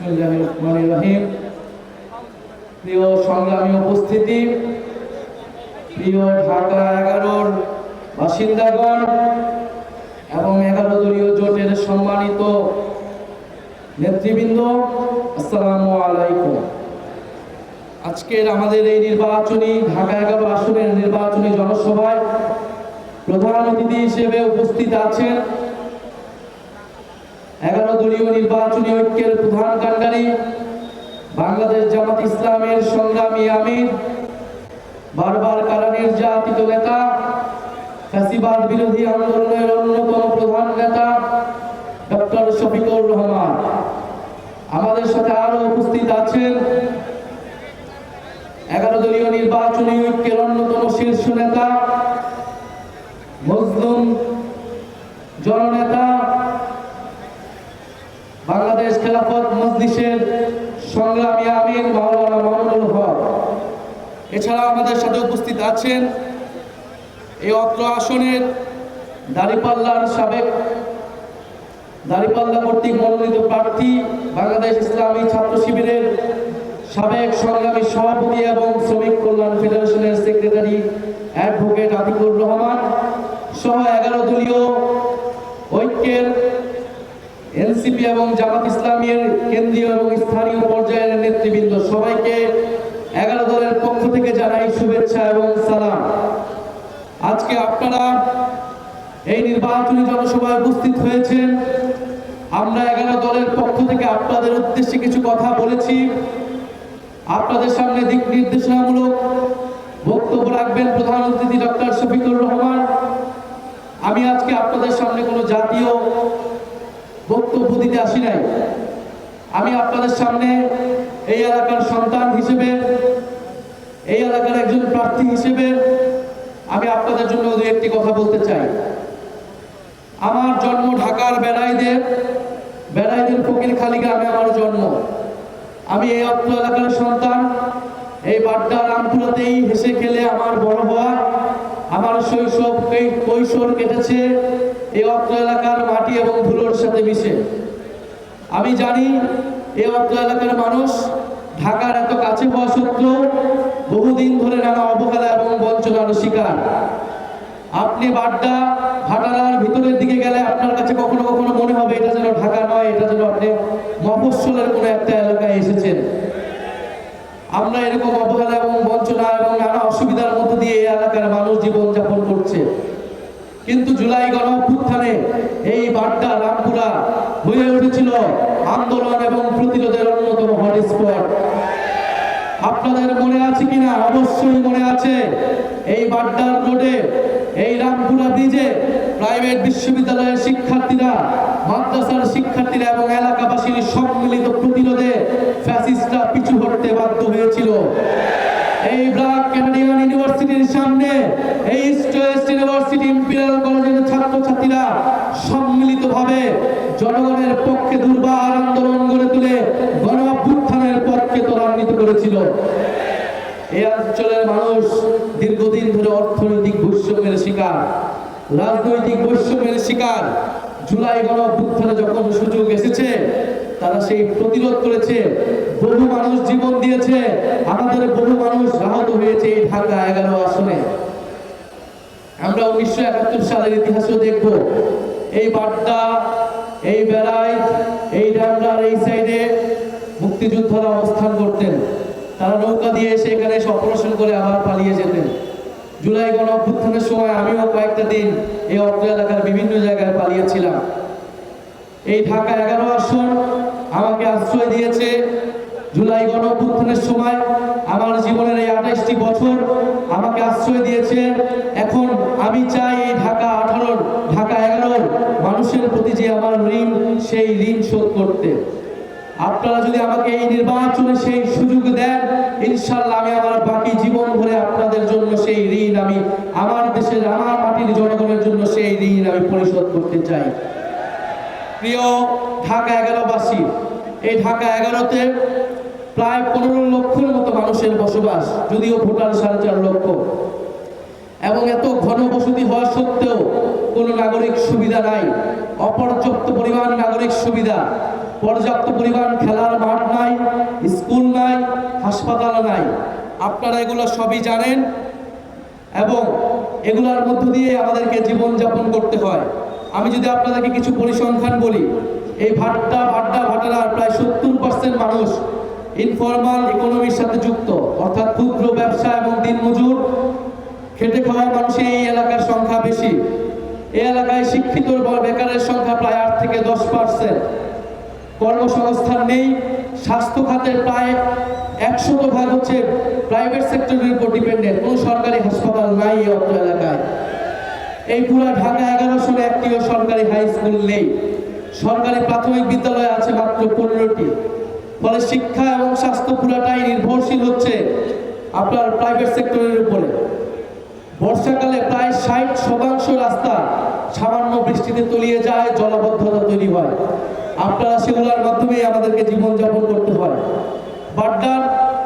বিসমিল্লাহির রহমানির রহিম। প্রিয় সংগ্রামী উপস্থিতি, প্রিয় ঢাকা 11-র বাসিন্দাগণ এবং 11 দলীয় জোটের সম্মানিত নেতৃবৃন্দ, আসসালামু আলাইকুম। আজকের আমাদের এই নির্বাচনী ঢাকা 11 আসনের নির্বাচনী জনসভায় প্রধান অতিথি হিসেবে উপস্থিত আছেন 11 দলীয় নির্বাচনী ঐক্যের প্রধান কাণ্ডারি, বাংলাদেশ জামাত ইসলামের সংগ্রামী আমির, বারবার কারা নির্যাতিত নেতা, ফ্যাসিবাদ বিরোধী আন্দোলনের অন্যতম প্রধান নেতা ডক্টর শফিকুর রহমান। আমাদের সাথে আরো উপস্থিত আছেন 11 দলীয় নির্বাচনী ঐক্যের অন্যতম শীর্ষ নেতা, মজলুম জননেতা, বাংলাদেশ খেলাফত মজলিসের সংগ্রামী আমির মাওলানা মামুনুল হক। এছাড়া আমাদের সাথে উপস্থিত আছেন এই অত্র আসনের দাঁড়িপাল্লা কর্তৃক মনোনীত প্রার্থী, বাংলাদেশ ইসলামী ছাত্র শিবিরের সাবেক সংগ্রামী সভাপতি এবং শ্রমিক কল্যাণ ফেডারেশনের সেক্রেটারি অ্যাডভোকেট আতিকুর রহমান সহ 11 দলীয় ঐক্যের এনসিপি এবং জামাত ইসলামের কেন্দ্রীয় এবং স্থানীয় পর্যায়ের নেতৃবৃন্দ, সবাইকে 11 দলের পক্ষ থেকে জানাই শুভেচ্ছা এবং সালাম। আজকে আপনারা এই নির্বাচনী জনসভায় উপস্থিত হয়েছেন। আমরা 11 দলের পক্ষ থেকে আপনাদের উদ্দেশ্যে কিছু কথা বলেছি। আপনাদের সামনে দিক নির্দেশনামূলক বক্তব্য রাখবেন প্রধান অতিথি ডক্টর শফিকুর রহমান। আমি আজকে আপনাদের সামনে কোনো জাতীয় বক্তব্য দিতে আসি নাই। আমি আপনাদের সামনে এই এলাকার সন্তান হিসেবে, এই এলাকার একজন প্রার্থী হিসেবে আমি আপনাদের জন্য একটি কথা বলতে চাই। আমার জন্ম ঢাকার বেড়াইদের ফকিরখালী গ্রামে আমার জন্ম। আমি এই অত্র এলাকার সন্তান। এই বাড্ডা রামপুরাতেই হেসে খেলে আমার বড় হওয়া, আমার শৈশব কৈশোর কেটেছে এই অত্র এলাকার মাটি এবং ধুলোর সাথে মিশে। আমি জানি এই অত্র এলাকার মানুষ ঢাকার এত কাছে হওয়া সত্ত্বেও বহুদিন ধরে নানা অবহেলা এবং বঞ্চনার শিকার। আপনি বাড্ডা ভাটারার ভিতরের দিকে গেলে আপনার কাছে কখনো কখনো মনে হবে এটা যেন ঢাকা নয়, এটা যেন আপনি মফস্বলের কোনো একটা এলাকায় এসেছেন। আমরা এরকম অবহেলা এবং বঞ্চনা এবং নানা অসুবিধার মধ্য দিয়ে এই এলাকার মানুষ জীবনযাপন করছে। কিন্তু জুলাই গণঅভ্যুত্থানে এই বাড্ডা রামপুরা হয়ে উঠেছিল আন্দোলন এবং প্রতিরোধের অন্যতম হটস্পট। আপনাদের মনে আছে কিনা? অবশ্যই মনে আছে। এই বাড্ডার রোডে, এই রামপুরা ব্রিজে প্রাইভেট বিশ্ববিদ্যালয়ের শিক্ষার্থীরা, মাদ্রাসার শিক্ষার্থীরা এবং এলাকাবাসীর সম্মিলিত প্রতিরোধে ফ্যাসিস্টরা পিছু হটতে বাধ্য হয়েছিল। এই ব্র্যাক কানাডিয়ান ইউনিভার্সিটির সামনে, এই ইস্ট ওয়েস্ট ইউনিভার্সিটি ইম্পেরিয়াল কলেজের ছাত্রছাত্রীরা সম্মিলিতভাবে জনগণের পক্ষে দুর্বার আন্দোলন গড়ে তুলে গণঅভ্যুত্থানের পক্ষে ত্বরান্বিত করেছিল। এই অঞ্চলের মানুষ দীর্ঘদিন ধরে অর্থনৈতিক বৈষম্যের শিকার, রাজনৈতিক বৈষম্যের শিকার। জুলাই গণঅভ্যুত্থানে যখন সুযোগ এসেছে তারা সেই প্রতিরোধ করেছে, বহু মানুষ জীবন দিয়েছে, আমাদের বহু মানুষ আহত হয়েছে এই ঢাকা 11 আসনে। আমরা 1971 সালের ইতিহাসও দেখব। এই বাড্ডা, এই বেড়াই, এই ডান্ডার এই সাইডে মুক্তিযোদ্ধারা অবস্থান করতেন। তারা নৌকা দিয়ে সেখানে এসে অপারেশন করে আবার পালিয়ে যেতেন। জুলাই গণঅভ্যুত্থানের সময় আমিও কয়েকটা দিন এই অত্র এলাকার বিভিন্ন জায়গায় পালিয়েছিলাম। এই ঢাকা 11 আসন আমাকে আশ্রয় দিয়েছে। জুলাই গণঅভ্যুত্থানের সময় আমার জীবনের এই 28টি বছর আমাকে আশ্রয় দিয়েছে। এখন আমি চাই এই ঢাকা 11 মানুষের প্রতি যে আমার ঋণ, সেই ঋণ শোধ করতে। আপনারা যদি আমাকে এই নির্বাচনে সেই সুযোগ দেন, ইনশাআল্লাহ আমি আমার বাকি জীবন ধরে আপনাদের জন্য সেই ঋণ, আমি আমার দেশের, আমার মাটির জনগণের জন্য সেই ঋণ আমি পরিশোধ করতে চাই। প্রিয় ঢাকা 11 বাসী, এই ঢাকা 11তে প্রায় 15 লক্ষের মতো মানুষের বসবাস, যদিও ভোটার 4.5 লক্ষ। এবং এত ঘনবসতি হওয়া সত্ত্বেও কোনো নাগরিক সুবিধা নাই, অপর্যাপ্ত পরিমাণ নাগরিক সুবিধা। পর্যাপ্ত পরিমাণ খেলার মাঠ নাই, স্কুল নাই, হাসপাতাল নাই। আপনারা এগুলো সবই জানেন এবং এগুলোর মধ্য দিয়ে আমাদেরকে জীবনযাপন করতে হয়। আমি যদি আপনাদেরকে কিছু পরিসংখ্যান বলি, এই ভাটারার প্রায় 70% মানুষ ইনফরমাল ইকোনমির সাথে যুক্ত, অর্থাৎ ক্ষুদ্র ব্যবসা এবং দিনমজুর খেটে খাওয়া মানুষের এই এলাকার সংখ্যা বেশি। এই এলাকায় শিক্ষিত বেকারের সংখ্যা প্রায় 8 থেকে 10%। কর্মসংস্থান নেই। স্বাস্থ্য খাতের প্রায় 100% হচ্ছে প্রাইভেট সেক্টরের উপর ডিপেন্ডেন্ট। কোনো সরকারি হাসপাতাল নাই এই অত্র এলাকায়। এই পুরো ঢাকা 1100 একটিও সরকারি হাই স্কুল নেই। সরকারি প্রাথমিক বিদ্যালয় আছে মাত্র 15টি। ফলে শিক্ষা এবং স্বাস্থ্য পুরাটাই নির্ভরশীল হচ্ছে আপনার প্রাইভেট সেক্টরের উপরে। বর্ষাকালে প্রায় 60% রাস্তা সামান্য বৃষ্টিতে তলিয়ে যায়, জলাবদ্ধতা তৈরি হয়। আপনারা সেগুলোর মাধ্যমে আমাদেরকে জীবনযাপন করতে হয়। বাড্ডার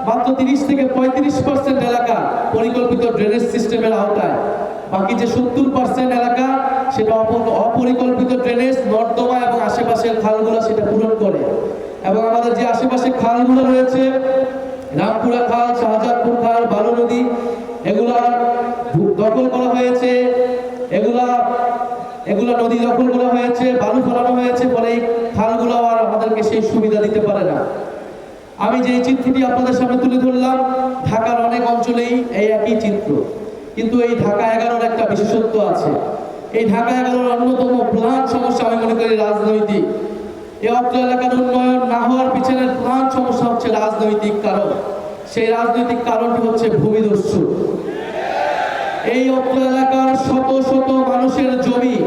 মাত্র 30 থেকে 35% এলাকা পরিকল্পিত ড্রেনেজ সিস্টেমের আওতায়। বাকি যে 70% এলাকা সেটা অপরিকল্পিত ড্রেনেজ, নর্দমা এবং আশেপাশের খালগুলো সেটা পূরণ করে। এবং আমাদের যে আশেপাশে খালগুলো রয়েছে, রামপুরা খাল, শাহজাদপুর খাল, বালু নদী, এগুলা দখল করা হয়েছে। এগুলা নদী দখল করা হয়েছে, বালু ফেলানো হয়েছে, ফলে এই খালগুলো আর আমাদেরকে সেই সুবিধা দিতে পারে না। আমি যে চিত্রটি আপনাদের সামনে তুলে ধরলাম, ঢাকার অনেক অঞ্চলেই এই একই চিত্র। কিন্তু এই ঢাকা 11-র একটা বিশেষত্ব আছে। এই ঢাকা 11-র অন্যতম প্রধান সমস্যা আমি মনে করি রাজনৈতিক। এই অত্র এলাকার উন্নয়ন না হওয়ার পিছনের প্রধান সমস্যা হচ্ছে রাজনৈতিক কারণ। সেই রাজনৈতিক কারণটি হচ্ছে ভূমিদস্যু। এই অত্র এলাকার শত শত মানুষের জমি,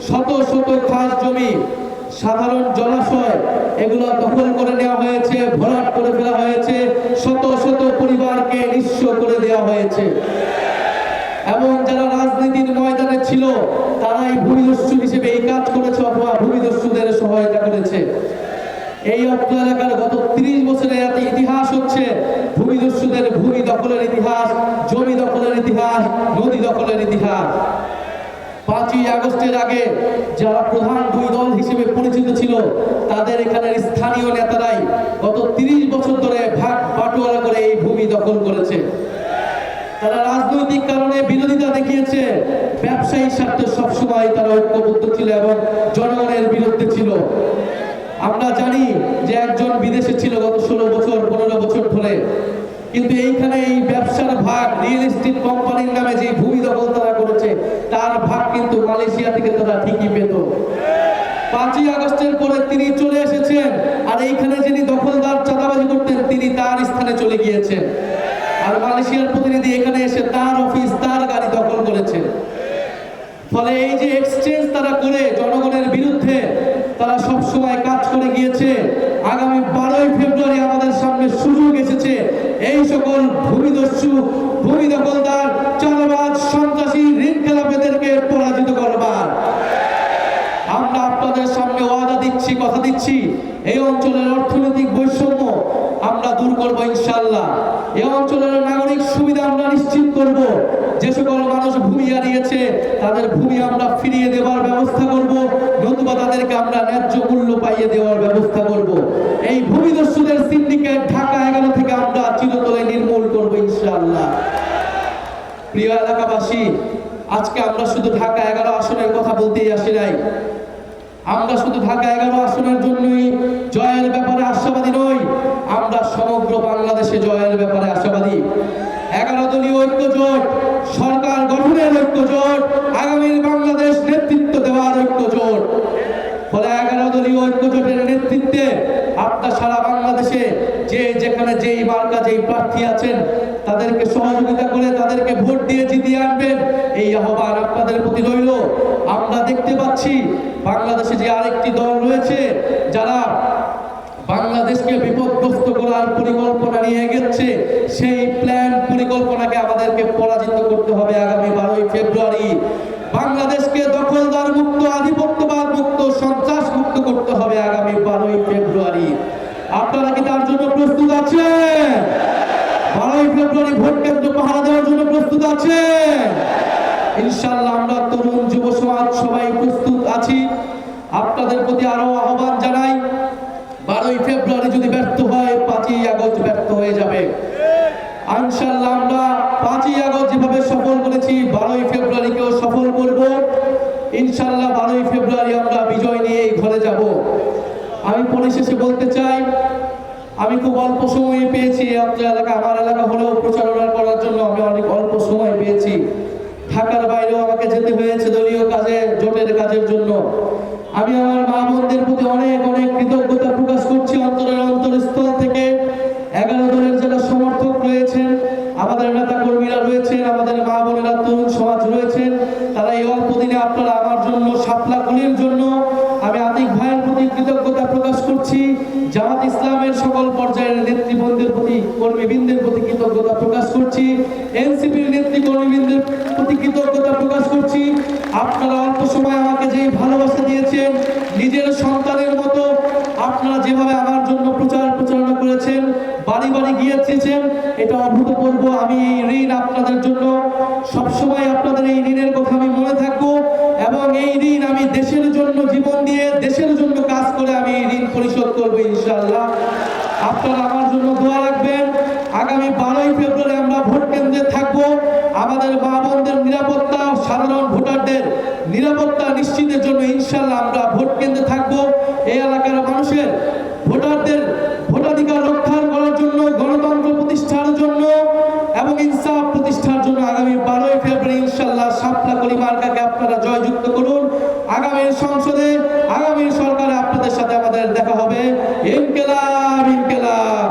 শত শত খাস জমি, সাধারণ জলাশয়, এগুলো দখল করে নেওয়া হয়েছে, ভরাট করে ফেলা হয়েছে, শত শত পরিবারকে নিঃস্ব করে দেওয়া হয়েছে। এবং যারা রাজনীতির ময়দানে ছিল তারাই ভূমিদস্যু হিসেবে এই কাজ করেছে অথবা ভূমিদস্যুদের সহায়তা করেছে। এই অত্র এলাকার গত 30 বছরের ইতিহাস হচ্ছে ভূমিদস্যুদের ভূমি দখলের ইতিহাস, জমি দখলের ইতিহাস, নদী দখলের ইতিহাস। 5ই আগস্টের আগে যারা প্রধান দুই দল হিসেবে পরিচিত ছিল, তাদের এখানের স্থানীয় নেতারাই গত 30 বছর ধরে ভাগ বাটোয়ারা করে এই ভূমি দখল করেছে। তারা রাজনৈতিক কারণে বিরোধিতা দেখিয়েছে, ব্যবসায়ী স্বার্থে সবসময় তারা ঐক্যবদ্ধ ছিল এবং জনগণের বিরুদ্ধে ছিল। আমরা জানি যে একজন বিদেশে ছিল গত 16 বছর 15 বছর ধরে, কিন্তু এইখানে এই ব্যবসার ভাগ, রিয়েল এস্টেট কোম্পানির নামে যে ভূমি দখল তারা করেছে, তার ভাগ কিন্তু মালয়েশিয়া থেকে তারা ঠিকই পেত। 5ই আগস্টের পরে তিনি চলে এসেছেন, আর এইখানে যিনি দখলদার চাঁদাবাজি করতেন তিনি তার স্থানে চলে গিয়েছেন। আর মালয়েশিয়ার প্রতিনিধি এখানে এসে তার অফিস, তার গাড়ি দখল করেছেন। ফলে এই যে এক্সচেঞ্জ তারা করে জনগণের বিরুদ্ধে তারা সব সময় কাজ করে গিয়েছে। আগামী 12ই ফেব্রুয়ারি আমাদের সামনে সুযোগ এসেছে এই সকল ভূমিদস্যু, ভূমি দখলদার, চাঁদাবাজ, সন্ত্রাসী, ঋণ খেলাপিদেরকে পরাজিত করবার। আমরা আপনাদের সামনে ওয়াদা দিচ্ছি, কথা দিচ্ছি, এই অঞ্চলের অর্থনৈতিক বৈষম্য আমরা দূর করব ইনশাআল্লাহ। এই অঞ্চলের নাগরিক সুবিধা আমরা নিশ্চিত করব। যে সকল মানুষ ভূমি হারিয়েছে তাদের ভূমি আমরা ফিরিয়ে দেওয়ার ব্যবস্থা করব, নতুবা তাদেরকে আমরা ন্যায্য মূল্য পাইয়ে দেওয়ার ব্যবস্থা করব। এই ভূমিদস্যুদের সিন্ডিকেট ঢাকা 11 থেকে আমরা চিরতরে নির্মূল করব ইনশাআল্লাহ। প্রিয় এলাকাবাসী, আজকে আমরা শুধু ঢাকা 11 আসনের কথা বলতেই আসি নাই। আমরা শুধু ঢাকা 11 আসনের জন্যই জয়ের ব্যাপারে আশাবাদী নই, আমরা সমগ্র বাংলাদেশে জয়ের ব্যাপারে আশাবাদী। 11 দলীয় ঐক্যজোট, সরকার গঠনের ঐক্যজোট, আগামীর বাংলাদেশ নেতৃত্ব দেওয়ার ঐক্যজোট। ফলে 11 দলীয় ঐক্যজোটের নেতৃত্বে আপনার সারা বাংলাদেশে যে যেখানে যেই মার্কা, যেই প্রার্থী আছেন তাদেরকে সহযোগিতা করে তাদেরকে ভোট দিয়ে জিতিয়ে আনবেন, এই আহ্বান আপনাদের প্রতি রইল। আমরা দেখতে পাচ্ছি বাংলাদেশে যে আরেকটি দল রয়েছে যারা বাংলাদেশকে বিপদগ্রস্ত করার পরিকল্পনা নিয়ে এগোচ্ছে, সেই প্ল্যান পরিকল্পনাকে আমাদেরকে পরাজিত করতে হবে আগামী 12ই ফেব্রুয়ারি। বাংলাদেশকে দখলদার মুক্ত, আধিপত্যবাদ মুক্ত, সন্ত্রাস মুক্ত করতে হবে আগামী 12ই ফেব্রুয়ারি। আপনারা কি তার জন্য প্রস্তুত আছেন? 12ই ফেব্রুয়ারি ভোট কেন্দ্র পাহারা দেওয়ার জন্য প্রস্তুত আছেন? ইনশাআল্লাহ আমরা তরুণ যুব সমাজ সবাই প্রস্তুত আছি। আপনাদের প্রতি আরো আহ্বান জানাই, ব্যর্থ হয় 5ই আগস্ট ব্যর্থ হয়ে যাবে। ইনশাআল্লাহ আমরা 5ই আগস্ট যেভাবে সফল করেছি 12ই ফেব্রুয়ারিকেও সফল করব। ইনশাআল্লাহ 12ই ফেব্রুয়ারি আমরা বিজয় নিয়ে ঘরে যাব। আমি পরিশেষে বলতে চাই, আমি খুব অল্প সময় পেয়েছি আপনার এলাকা, আমার এলাকা হলেও প্রচারণা করার জন্য আমি অনেক অল্প সময় পেয়েছি। ঢাকার বাইরেও আমাকে যেতে হয়েছে দলীয় কাজে, জোটের কাজের জন্য। আমি আমার মা বোনদের প্রতি অনেক অনেক কৃতজ্ঞতা প্রকাশ করছি অন্তরের অন্তরস্থল থেকে। 11 দলের যারা সমর্থক রয়েছেন, আমাদের নেতা কর্মীরা রয়েছেন, আমাদের মা বোনেরা, তরুণ সমাজ রয়েছেন, তারা এই অল্প দিনে আপনারা আমার জন্য, শাপলা গুলির জন্য আমি আতিক ভাইয়ের প্রতি কৃতজ্ঞতা প্রকাশ করছি। জামাত ইসলামের সকল পর্যায়ের নেতৃবৃন্দের প্রতি, কর্মীবৃন্দের প্রতি কৃতজ্ঞতা প্রকাশ করছি। এনসিপির নেত্রী কর্মীবৃন্দের প্রতি কৃতজ্ঞতা প্রকাশ করছি। আপনারা অল্প সময় আমাকে যে ভালোবাসা দিয়েছেন, নিজের সন্তানের মতো আপনারা যেভাবে আমার জন্য প্রচারণা করেছেন, বাড়ি বাড়ি গিয়েছেন, এটা অভূতপূর্ব। আমি এই ঋণ আপনাদের জন্য সবসময়, আপনাদের এই ঋণের কথা আমি মনে থাকবো এবং এই ঋণ আমি দেশের জন্য জীবন দিয়ে, দেশের জন্য কাজ করে আমি এই ঋণ পরিশোধ করবো ইনশাআল্লাহ। আপনারা আমার জন্য দোয়া রাখবেন। আগামী 12ই ফেব্রুয়ারি আমরা ভোট কেন্দ্রে থাকবো। আমাদের মা বোনদের নিরাপত্তা, সাধারণ ভোটারদের নিরাপত্তা নিশ্চিতের জন্য ইনশাআল্লাহ আমরা ভোট কেন্দ্রে থাকবো। এই এলাকার মানুষের, ভোটারদের ভোটাধিকার রক্ষা করার জন্য, গণতন্ত্র প্রতিষ্ঠার জন্য এবং ইনসাফ প্রতিষ্ঠার জন্য আগামী 12ই ফেব্রুয়ারি ইনশাআল্লাহ শাপলা কলি মার্কাকে আপনারা জয়যুক্ত করুন। আগামী সংসদে, আগামী সরকারে আপনাদের সাথে আমাদের দেখা হবে। ইনকিলাব, ইনকিলাব।